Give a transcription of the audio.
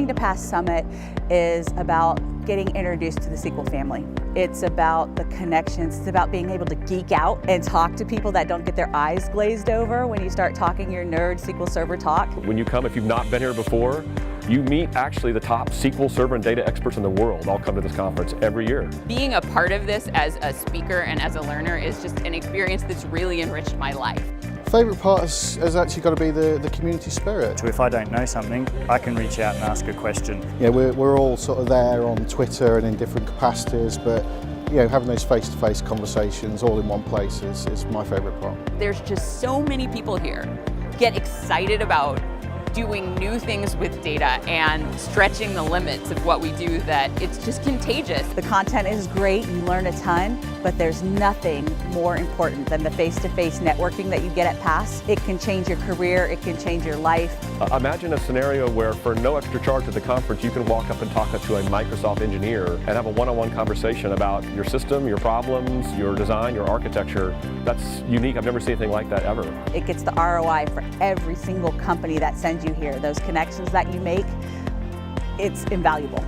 Coming to PASS Summit is about getting introduced to the SQL family. It's about the connections. It's about being able to geek out and talk to people that don't get their eyes glazed over when you start talking your nerd SQL Server talk. When you come, if you've not been here before, you meet actually the top SQL Server and data experts in the world all come to this conference every year. Being a part of this as a speaker and as a learner is just an experience that's really enriched my life. Favourite part has actually got to be the community spirit. So if I don't know something, I can reach out and ask a question. Yeah, we're all sort of there on Twitter and in different capacities, but having those face-to-face conversations all in one place is my favourite part. There's just so many people here get excited about doing new things with data and stretching the limits of what we do that it's just contagious. The content is great, you learn a ton, but there's nothing more important than the face-to-face networking that you get at PASS. It can change your career, it can change your life. Imagine a scenario where for no extra charge at the conference you can walk up and talk to a Microsoft engineer and have a one-on-one conversation about your system, your problems, your design, your architecture. That's unique. I've never seen anything like that ever. It gets the ROI for every single company that sends you here. Those connections that you make, it's invaluable.